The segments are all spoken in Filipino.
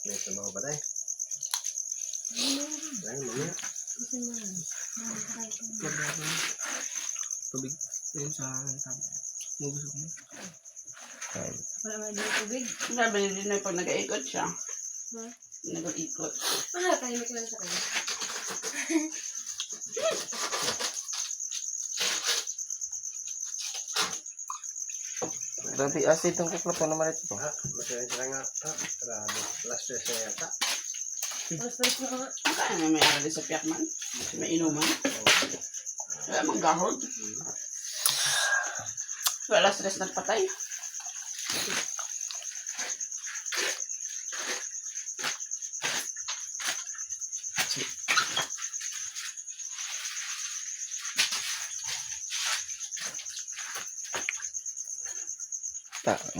May sabaw ba tayo? Wala mamaya. Tubig. Yun sa tama. Mabusok mo. Wala man din tubig. Sabi ni Dinoy pag nag-iikot siya. Ha? Nag-iikot. Tahimik lang sa kanya. Dati asid ang kuklato naman ito. Masaya sila nga. Grabe. Last year siya yata. First na nga. Ang kaya na may arali sa piyakman. May inuman. Wala mang gahod. Wala stress nagpatay.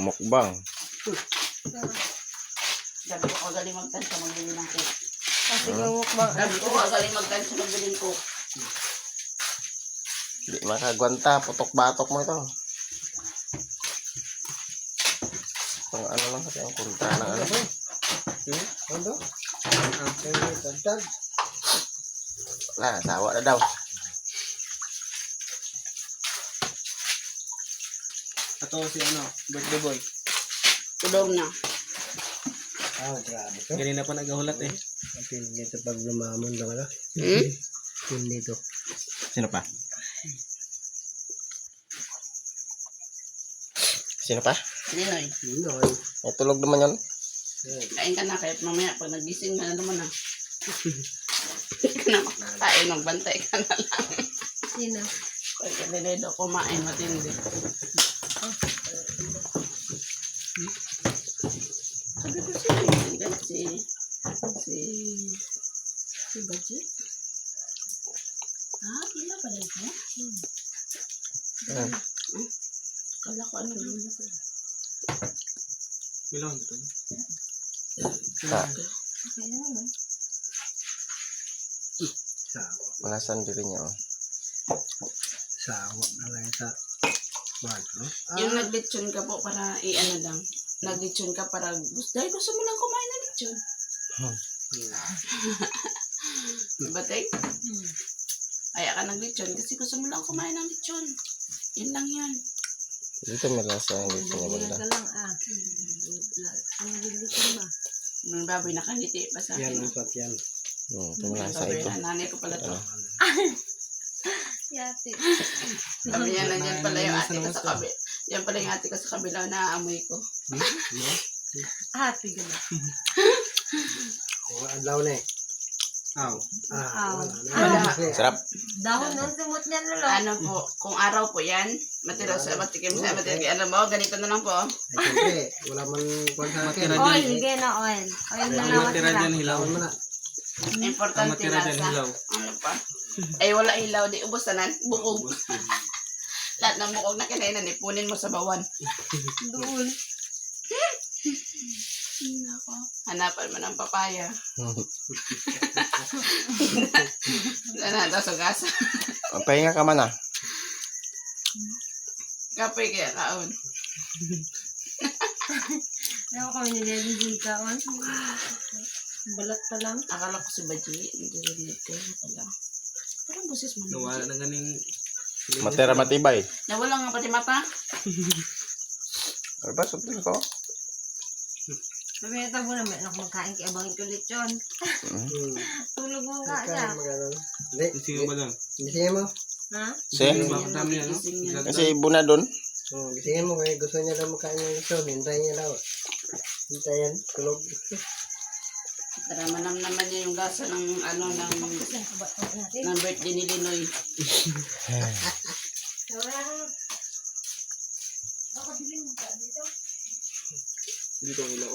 Mukbang. Gabi ko kagaling magtansya magbili ng coke. Kasi yung mukbang. Gabi ko kagaling magtansya magbili ng coke. Hindi makagwanta. Putok-batok mo ito. Pang ano lang kasi ang kontra ng ano. Ano? Ang tagtag. Wala, sawa na daw. Ito si ano, birthday boy. Tulog na. Grabe to. Ganina pa nagahulat eh. Atin dito pag lumamon lang ano. Tin dito. Sino pa? Sino pa? Dinoy. Noy. Ay, tulog naman yun. Kain ka na kahit mamaya pag nagising ka na naman ah. Hindi ka na makakain. Magbantay ka na lang. Sino? Pag Dinoy daw kumain matindi. Sabi ko si Baji. Ah, kila pala ito? Kala ko ano yun. Bilang ito. Okay naman. Sawa. Mga sandiri niya. Oh. Sawa na lang sa bag, no? Yung naglitsyon ka po para i-ano lang. Naglitsyon ka para dahil gusto mo lang kumain ng litsyon. Diba, Teng? Kaya ka naglitsyon kasi gusto mo lang kumain ng litsyon. Yun lang yan. Dito may lasa. Dito niya Hindi banda. ka lang Ang gigitin ba? Yung baboy nakangiti pa sa Yan akin. ang sat yan. Ito may lasa Baboy ito. na nanay ko pala to. Yati. Sabi niya nandiyan pala yung ate ko sa kabila. Yan pala yung ate ko sa kabila na amoy ko. Happy ka na. Kung adlaw na eh. Aw. Wala na. Sarap. Dahon ng simot niya lalo. Ano po, kung araw po yan, matira sa matikim sa matikim. Ano mo, ganito na lang po. Ay, siyempre, wala man kwan sa akin. Matira Oil, dyan. hindi na oil. Oil na Ang lang matira dyan hilaw. Lawan mo na. Ang Importante matira dyan lasa. hilaw. Ano pa? Ay, wala ilaw. Di ubos na nan. Bukog. Lahat ng bukog na kinainan, ipunin mo sa bawan. Doon. Nako. Hanapan mo ng papaya. Nanata sa gasa. Pahinga ka man ah. Kapoy kaya kaon. Ako kami nililibig kaon. Balat pa lang. Akala ko si Baji. Nililid ko na pala. Parang boses mo. Nawala na ganing... Matera matibay. Nawala nga pati mata. Ano ba? Suntin ko. Sabi na tabo na, may anak magkain kaya abangin ko ulit yun. Tulog mo ka siya. Hindi. Gising ba doon? Gisingin mo. Ha? Gising Si? ba? Dami yan, no? Gising yan. Kasi buna doon. Gisingin mo kaya gusto niya daw makain ng gusto. Hintayin niya daw. Hintayin. Tulog. Tara, manam naman niya yung gasa ng ano Saan ko ba ito natin? ng birthday ni Linoy. Wala kang... Ako bilhin mo ka dito. Dito ang ilaw.